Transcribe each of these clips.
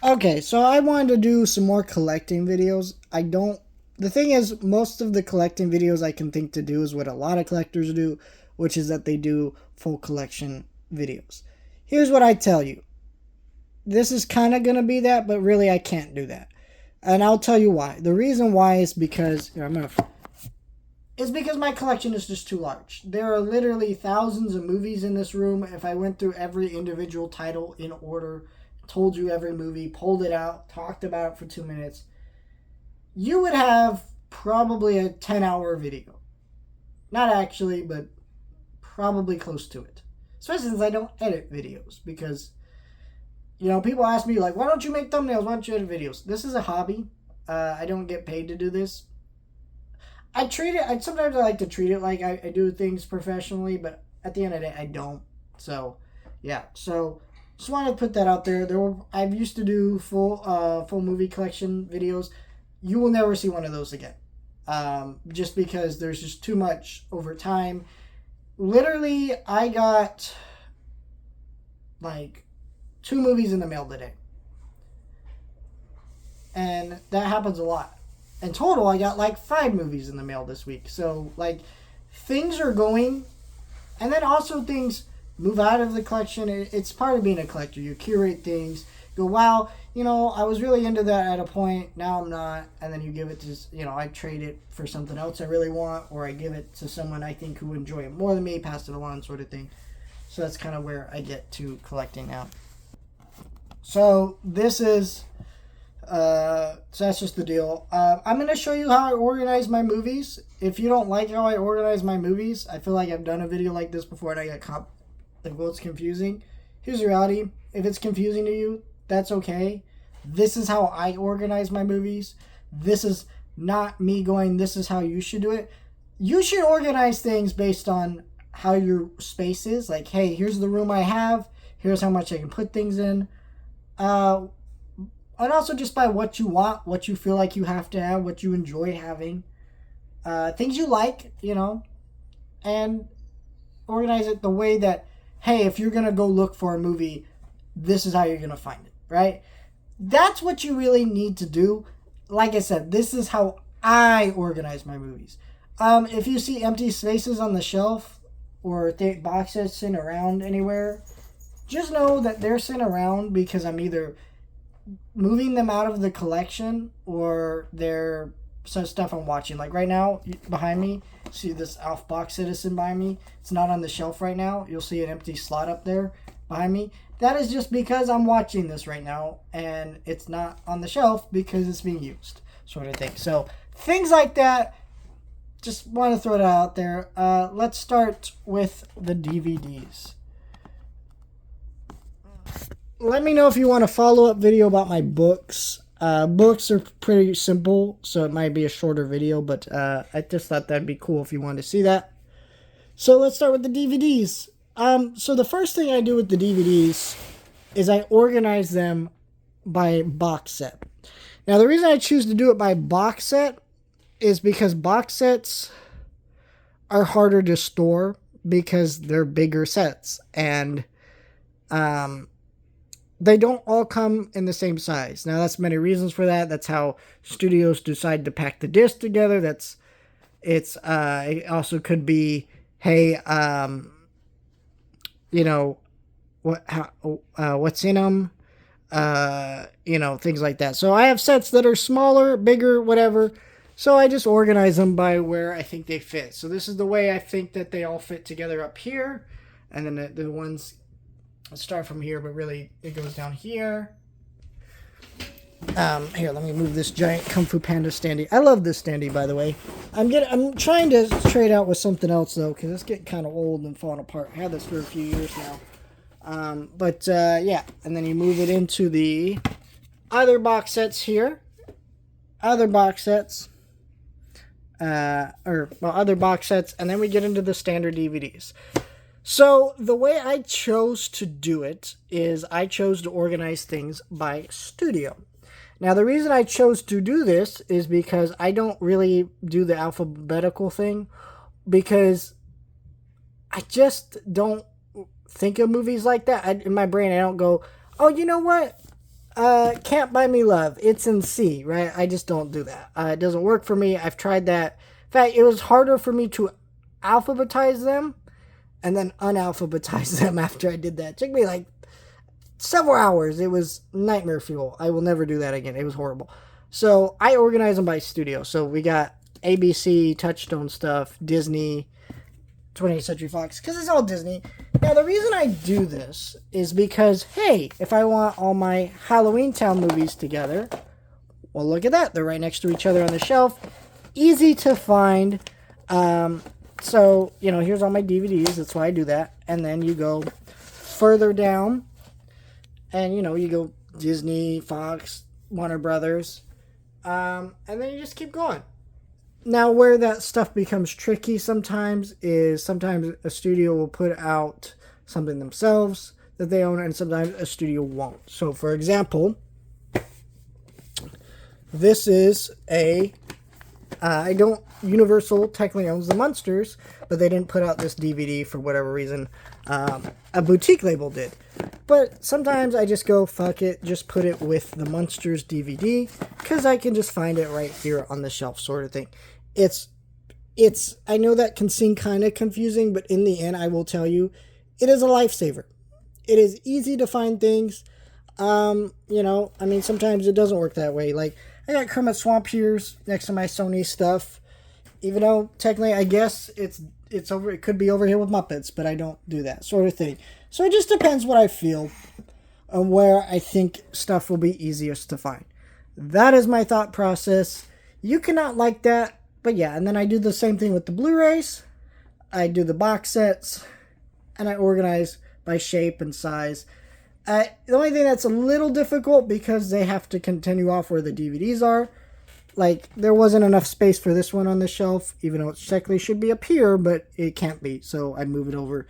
Okay, so I wanted to do some more collecting videos. The thing is, most of the collecting videos I can think to do is what a lot of collectors do, which is that they do full collection videos. Here's what I tell you. This is kind of going to be that, but really I can't do that. And I'll tell you why. The reason why is because is because my collection is just too large. There are literally thousands of movies in this room. If I went through every individual title in order, told you every movie, pulled it out, talked about it for 2 minutes, you would have probably a 10-hour video. Not actually, but probably close to it. Especially since I don't edit videos. Because, people ask me, like, why don't you make thumbnails? Why don't you edit videos? This is a hobby. I don't get paid to do this. Sometimes I like to treat it like I do things professionally, but at the end of the day, I don't. So, yeah. So, just wanted to put that out there. I've used to do full movie collection videos. You will never see one of those again. Just because there's just too much over time. Literally, I got like 2 movies in the mail today. And that happens a lot. In total, I got like 5 movies in the mail this week. So, like, things are going. And then also things move out of the collection. It's part of being a collector. You curate things. Go, wow, I was really into that at a point. Now I'm not. And then you give it to, I trade it for something else I really want. Or I give it to someone I think who would enjoy it more than me, pass it along, sort of thing. So that's kind of where I get to collecting now. So this is... so that's just the deal. I'm going to show you how I organize my movies. If you don't like how I organize my movies, I feel like I've done a video like this before and I got caught. Well, it's confusing. Here's the reality. If it's confusing to you, that's okay. This is how I organize my movies. This is not me going, this is how you should do it. You should organize things based on how your space is. Like, hey, here's the room I have. Here's how much I can put things in. And also just by what you want, what you feel like you have to have, what you enjoy having. Things you like, and organize it the way that, hey, if you're going to go look for a movie, this is how you're going to find it, right? That's what you really need to do. Like I said, this is how I organize my movies. If you see empty spaces on the shelf or box sets sitting around anywhere, just know that they're sitting around because I'm either moving them out of the collection or they're some stuff I'm watching. Like right now, behind me, see this Alf box citizen behind me? It's not on the shelf right now. You'll see an empty slot up there behind me. That is just because I'm watching this right now and it's not on the shelf because it's being used, sort of thing. So things like that, just want to throw it out there. Let's start with the DVDs. Let me know if you want a follow-up video about my books. Books are pretty simple, so it might be a shorter video, but I just thought that'd be cool if you wanted to see that. So let's start with the DVDs. So the first thing I do with the DVDs is I organize them by box set. Now, the reason I choose to do it by box set is because box sets are harder to store because they're bigger sets, and they don't all come in the same size. Now, that's many reasons for that. That's how studios decide to pack the disc together. It also could be, hey, what's in them, things like that. So I have sets that are smaller, bigger, whatever. So I just organize them by where I think they fit. So this is the way I think that they all fit together up here. And then the ones, let's start from here, but really it goes down here. Here, let me move this giant Kung Fu Panda standee. I love this standee, by the way. I'm trying to trade out with something else though, because it's getting kind of old and falling apart. I had this for a few years now. Yeah, and then you move it into the other box sets here. Other box sets. Other box sets, and then we get into the standard DVDs. So the way I chose to do it is I chose to organize things by studio. Now, the reason I chose to do this is because I don't really do the alphabetical thing, because I just don't think of movies like that. In my brain, I don't go, oh, you know what? Can't Buy Me Love. It's in C, right? I just don't do that. It doesn't work for me. I've tried that. In fact, it was harder for me to alphabetize them and then unalphabetize them after I did that. It took me like several hours. It was nightmare fuel. I will never do that again. It was horrible. So I organize them by studio. So we got ABC, Touchstone stuff, Disney, 20th Century Fox, because it's all Disney. Now, the reason I do this is because, hey, if I want all my Halloween Town movies together, well, look at that. They're right next to each other on the shelf. Easy to find. So, here's all my DVDs. That's why I do that. And then you go further down, and, you go Disney, Fox, Warner Brothers, and then you just keep going. Now, where that stuff becomes tricky sometimes is sometimes a studio will put out something themselves that they own, and sometimes a studio won't. So, for example, this is Universal technically owns the Munsters, but they didn't put out this DVD for whatever reason. A boutique label did. But sometimes I just go, fuck it, just put it with the Munsters DVD, because I can just find it right here on the shelf, sort of thing. I know that can seem kind of confusing, but in the end, I will tell you, it is a lifesaver. It is easy to find things. Sometimes it doesn't work that way. Like, I got Kermit Swamp here next to my Sony stuff, even though technically I guess it's over. It could be over here with Muppets, but I don't do that sort of thing. So it just depends what I feel and where I think stuff will be easiest to find. That is my thought process. You cannot like that, but yeah. And then I do the same thing with the Blu-rays. I do the box sets, and I organize by shape and size. The only thing that's a little difficult because they have to continue off where the DVDs are. Like, there wasn't enough space for this one on the shelf, even though it technically should be up here, but it can't be, so I move it over.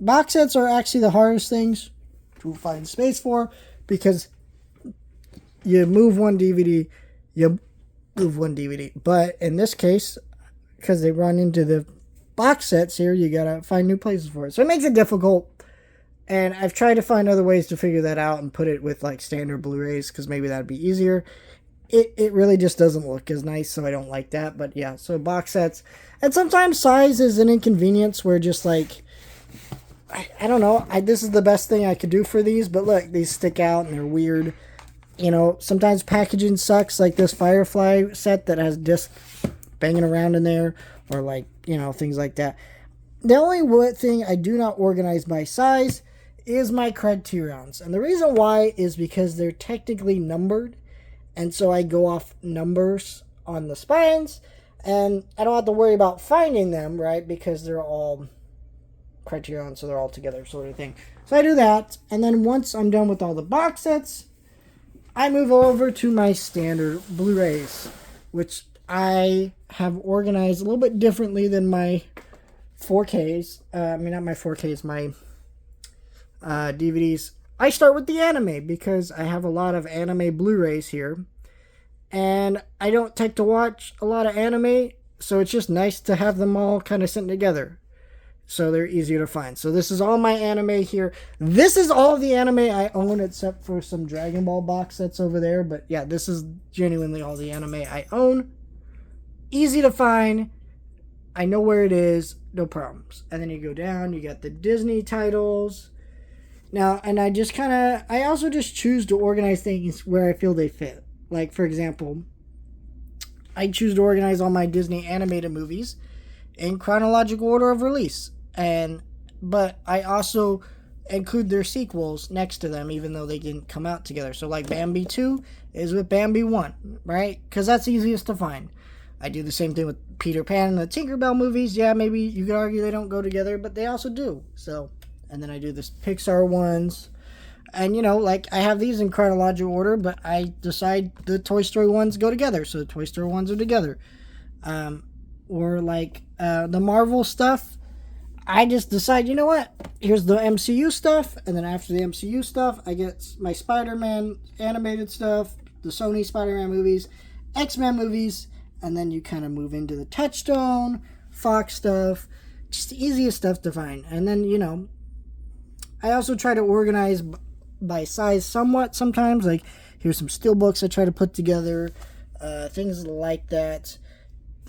Box sets are actually the hardest things to find space for, because you move one DVD, but in this case, because they run into the box sets here, you gotta find new places for it. So it makes it difficult. And I've tried to find other ways to figure that out and put it with like standard Blu-rays, because maybe that'd be easier. It really just doesn't look as nice, so I don't like that. But yeah, so box sets. And sometimes size is an inconvenience where just like, I don't know. This is the best thing I could do for these, but look, these stick out and they're weird. Sometimes packaging sucks, like this Firefly set that has discs banging around in there, or like, things like that. The only thing I do not organize by size is my Criterons. And the reason why is because they're technically numbered. And so I go off numbers on the spines. And I don't have to worry about finding them, right? Because they're all Criterion, so they're all together, sort of thing. So I do that. And then once I'm done with all the box sets, I move over to my standard Blu-rays, which I have organized a little bit differently than my 4Ks. Not my 4Ks, my DVDs. I start with the anime because I have a lot of anime Blu-rays here. And I don't take to watch a lot of anime, so it's just nice to have them all kind of sitting together. So they're easier to find. So this is all my anime here. This is all the anime I own except for some Dragon Ball box sets over there. But yeah, this is genuinely all the anime I own. Easy to find. I know where it is. No problems. And then you go down. You got the Disney titles. Now, and I also just choose to organize things where I feel they fit. Like, for example, I choose to organize all my Disney animated movies in chronological order of release. But I also include their sequels next to them, even though they didn't come out together. So, like, Bambi 2 is with Bambi 1, right? Because that's easiest to find. I do the same thing with Peter Pan and the Tinkerbell movies. Yeah, maybe you could argue they don't go together, but they also do. So, and then I do the Pixar ones. And, I have these in chronological order, but I decide the Toy Story ones go together. So the Toy Story ones are together. Or the Marvel stuff, I just decide, you know what? Here's the MCU stuff. And then after the MCU stuff, I get my Spider-Man animated stuff, the Sony Spider-Man movies, X-Men movies. And then you kind of move into the Touchstone, Fox stuff. Just the easiest stuff to find. And then, I also try to organize by size somewhat sometimes. Like, here's some steel books I try to put together, things like that.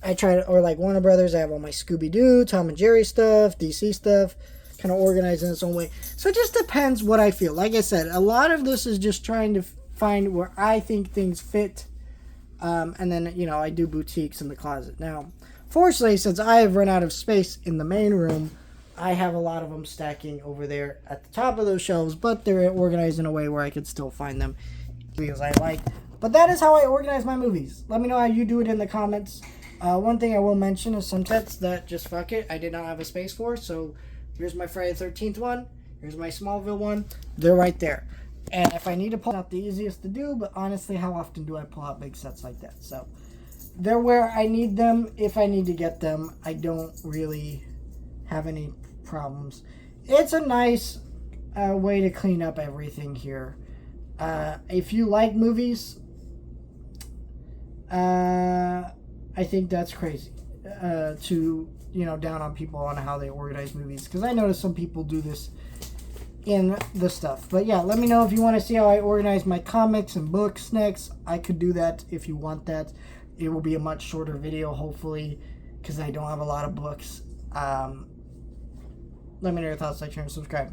I try to, or like Warner Brothers, I have all my Scooby-Doo, Tom and Jerry stuff, DC stuff, kind of organized in its own way. So it just depends what I feel. Like I said, a lot of this is just trying to find where I think things fit. And then, you know, I do boutiques in the closet. Now, fortunately, since I have run out of space in the main room, I have a lot of them stacking over there at the top of those shelves, but they're organized in a way where I could still find them because I like. But that is how I organize my movies. Let me know how you do it in the comments. One thing I will mention is some sets that just fuck it, I did not have a space for. So here's my Friday the 13th one. Here's my Smallville one. They're right there. And if I need to pull out, the easiest to do, but honestly, how often do I pull out big sets like that? So they're where I need them. If I need to get them, I don't really have any problems. It's a nice way to clean up everything here. If you like movies, I think that's crazy to, you know, down on people on how they organize movies, because I notice some people do this in the stuff. But yeah, let me know if you want to see how I organize my comics and books next. I could do that if you want that. It will be a much shorter video, hopefully, because I don't have a lot of books. Let me know your thoughts, like, share, and subscribe.